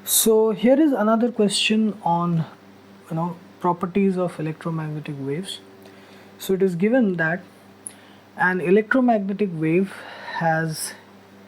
So here is another question on properties of electromagnetic waves. So it is given that an electromagnetic wave has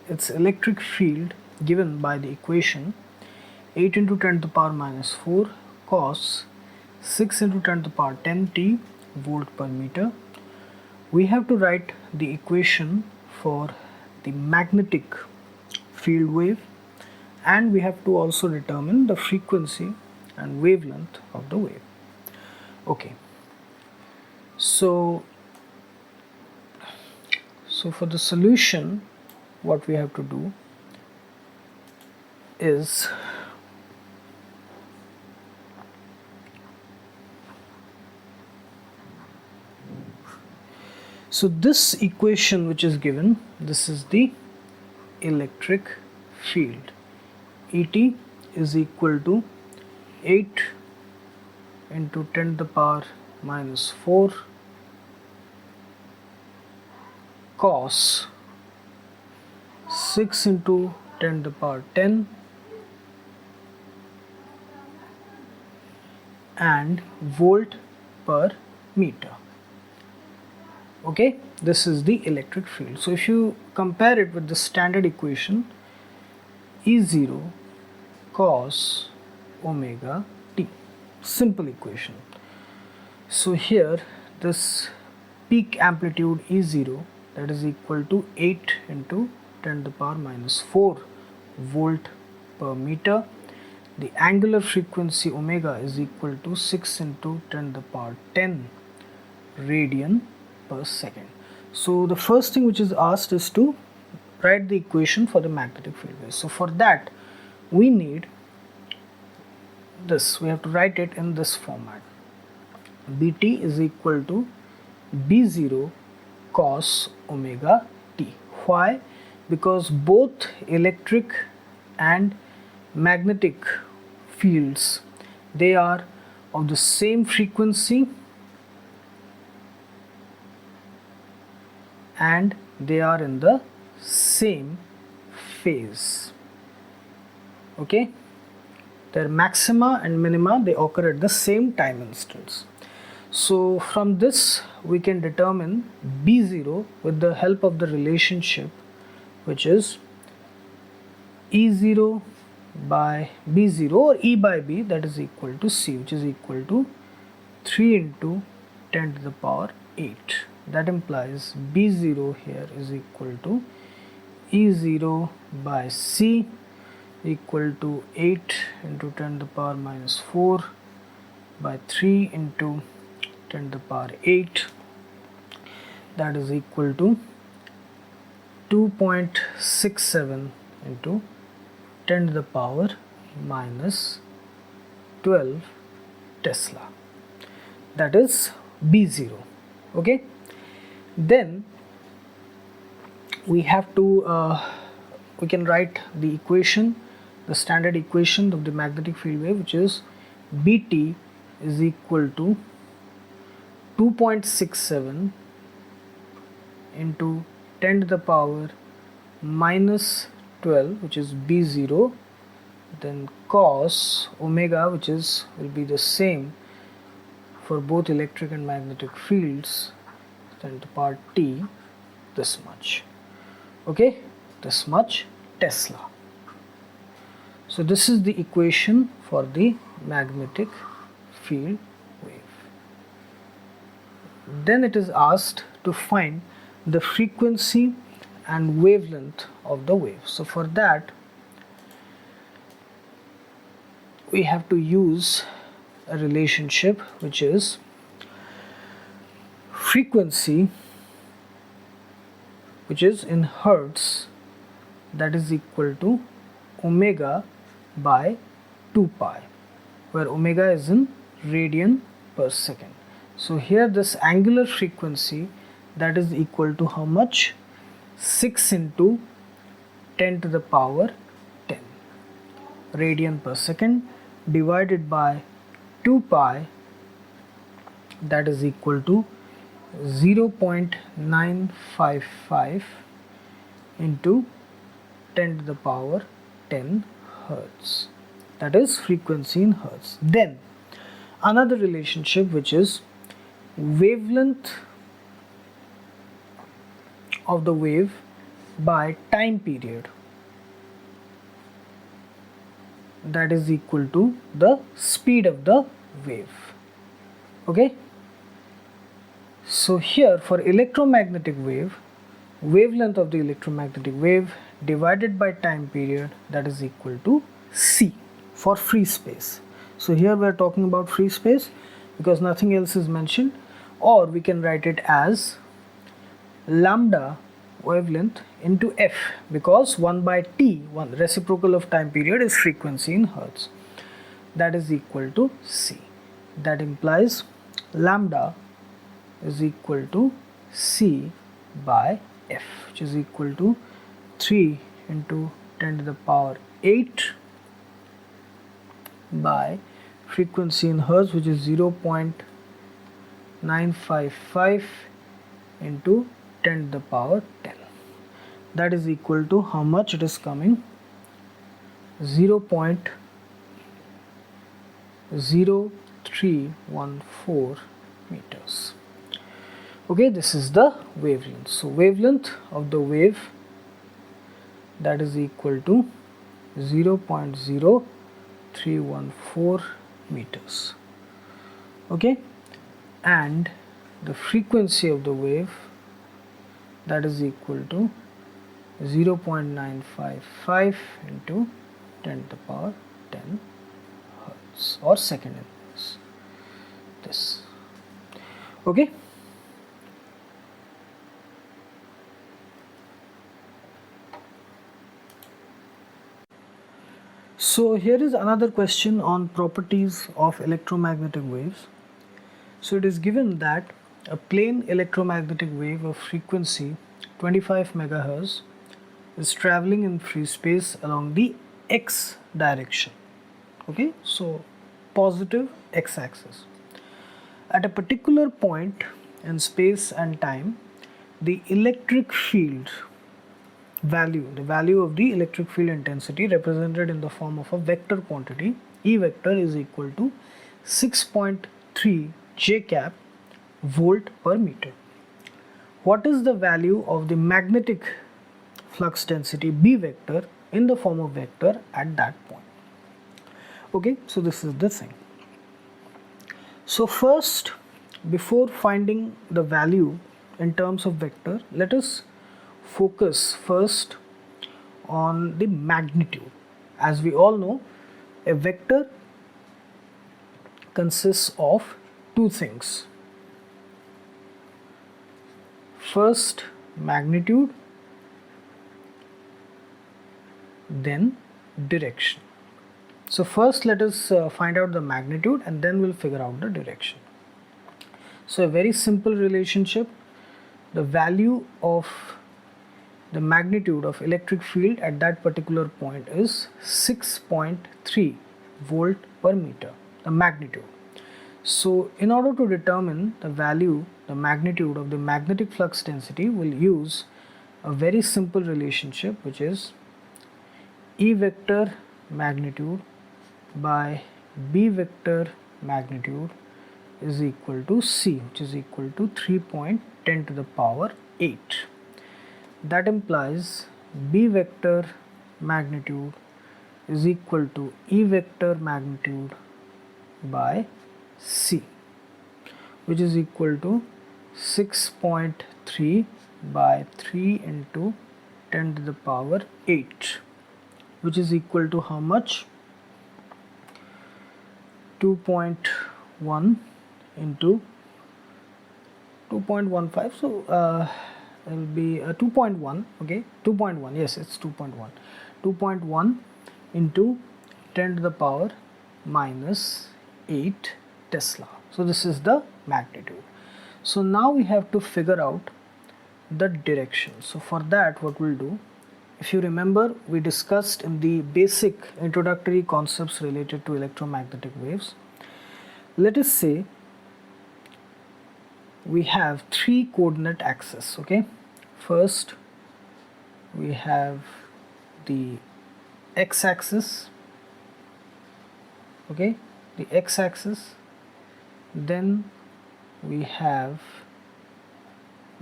its electric field given by the equation 8 into 10 to the power minus 4 cos 6 into 10 to the power 10 t volt per meter. We have to write the equation for the magnetic field wave, and we have to also determine the frequency and wavelength of the wave. Okay, so for the solution, what we have to do is this equation which is given, this is the electric field. Et is equal to 8 into 10 to the power minus 4 cos 6 into 10 to the power 10 and volt per meter. Okay, this is the electric field. So if you compare it with the standard equation, E0 cos omega t, simple equation. So here this peak amplitude E0, that is equal to 8 into 10 to the power minus 4 volt per meter. The angular frequency omega is equal to 6 into 10 to the power 10 radian per second. So the first thing which is asked is to write the equation for the magnetic field wave. So for that we need this, we have to write it in this format. Bt is equal to B0 cos omega t. Why? Because both electric and magnetic fields, they are of the same frequency and they are in the same phase. Okay, their maxima and minima, they occur at the same time instance. So from this we can determine B0 with the help of the relationship which is E0 by B0 or E by B, that is equal to C, which is equal to 3 into 10 to the power 8. That implies B0 here is equal to E0 by C equal to 8 into 10 to the power minus 4 by 3 into 10 to the power 8, that is equal to 2.67 into 10 to the power minus 12 Tesla. That is B0. Okay, then we have to we can write the equation, the standard equation of the magnetic field wave, which is Bt is equal to 2.67 into 10 to the power minus 12, which is B0, then cos omega, which is will be the same for both electric and magnetic fields, 10 to the power t, this much. Okay, this much Tesla. So this is the equation for the magnetic field wave. Then it is asked to find the frequency and wavelength of the wave. So for that we have to use a relationship which is frequency, which is in hertz, that is equal to omega by 2 pi, where omega is in radian per second. So here this angular frequency, that is equal to how much? 6 into 10 to the power 10 radian per second divided by 2 pi, that is equal to 0.955 into 10 to the power 10 hertz. that is frequency in hertz. Then another relationship, which is wavelength of the wave by time period, that is equal to the speed of the wave. Okay, so here for electromagnetic wave, wavelength of the electromagnetic wave divided by time period, that is equal to c for free space. So here we are talking about free space because nothing else is mentioned, or we can write it as lambda wavelength into f, because 1 by t, one reciprocal of time period, is frequency in hertz, that is equal to c. That implies lambda is equal to c by f, which is equal to 3 into 10 to the power 8 by frequency in hertz, which is 0.955 into 10 to the power 10. That is equal to how much it is coming? 0.0314 meters. Okay, this is the wavelength. So wavelength of the wave, that is equal to 0.0314 meters. Okay, and the frequency of the wave, that is equal to 0.955 into 10 to the power 10 hertz, or second inverse. This. Okay. So here is another question on properties of electromagnetic waves. So it is given that a plane electromagnetic wave of frequency 25 megahertz is traveling in free space along the x direction. Okay, so positive x-axis. At a particular point in space and time, the electric field value, the value of the electric field intensity, represented in the form of a vector quantity, E vector, is equal to 6.3 J cap volt per meter. What is the value of the magnetic flux density B vector in the form of vector at that point? Okay, so this is the thing. So first, before finding the value in terms of vector, let us focus first on the magnitude. As we all know, a vector consists of two things. First, magnitude, then direction. So first let us find out the magnitude, and then we'll figure out the direction. So a very simple relationship: the value of the magnitude of electric field at that particular point is 6.3 volt per meter, the magnitude. So in order to determine the value, the magnitude of the magnetic flux density, we'll use a very simple relationship, which is E vector magnitude by B vector magnitude is equal to C, which is equal to 3.10 to the power 8. That implies B vector magnitude is equal to E vector magnitude by C, which is equal to 6.3 by 3 into 10 to the power 8, which is equal to how much? 2.1 into 2.15. So it will be 2.1. Okay, 2.1. Yes, it's 2.1. 2.1 into 10 to the power minus 8 Tesla. So this is the magnitude. So now we have to figure out the direction. So for that, what we'll do, if you remember, we discussed in the basic introductory concepts related to electromagnetic waves. Let us say we have three coordinate axes. Okay, first we have the x-axis, okay, the x-axis, then we have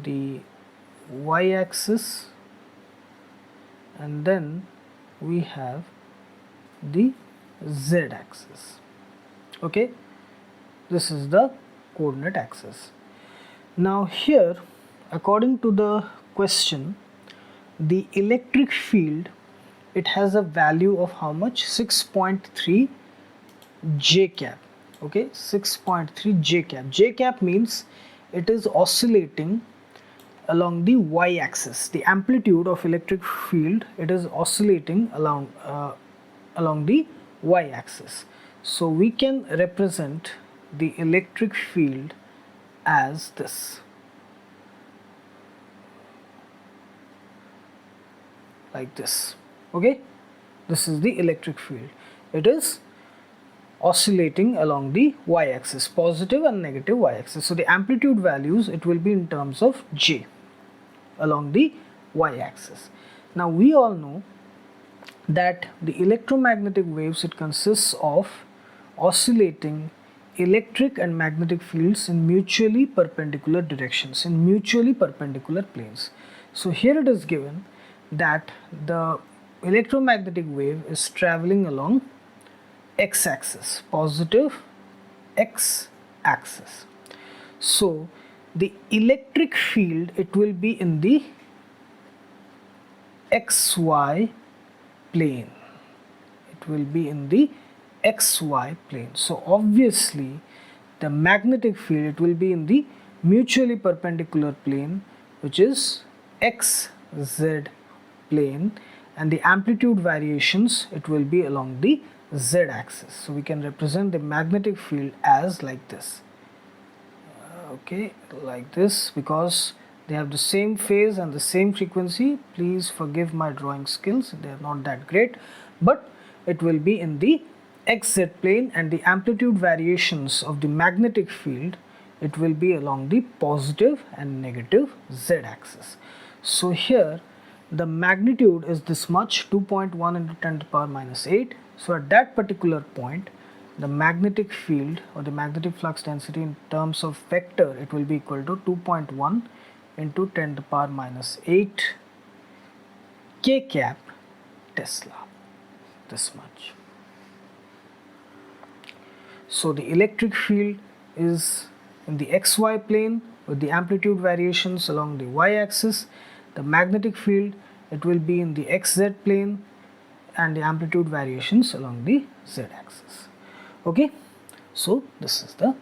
the y-axis, and then we have the z-axis. Okay, this is the coordinate axis. Now here, according to the question, the electric field, it has a value of how much? 6.3 j cap. Okay, 6.3 j cap. J cap means it is oscillating along the y-axis. The amplitude of electric field, it is oscillating along the y-axis. So we can represent the electric field as this, like this. Okay, this is the electric field. It is oscillating along the y-axis, positive and negative y-axis. So the amplitude values, it will be in terms of j along the y-axis. Now we all know that the electromagnetic waves, it consists of oscillating electric and magnetic fields in mutually perpendicular directions, in mutually perpendicular planes. So here it is given that the electromagnetic wave is traveling along x-axis, positive x-axis. So the electric field, it will be in the xy plane. It will be in the xy plane. So obviously the magnetic field, it will be in the mutually perpendicular plane, which is xz plane, and the amplitude variations, it will be along the z axis. So we can represent the magnetic field as like this. Okay, like this, because they have the same phase and the same frequency. Please forgive my drawing skills, they are not that great, but it will be in the xz plane, and the amplitude variations of the magnetic field, it will be along the positive and negative z axis. So here the magnitude is this much, 2.1 into 10 to the power minus 8. So at that particular point, the magnetic field or the magnetic flux density in terms of vector, it will be equal to 2.1 into 10 to the power minus 8 k cap Tesla, this much. So the electric field is in the xy plane with the amplitude variations along the y-axis. The magnetic field, it will be in the xz plane and the amplitude variations along the z-axis. Okay, so this is the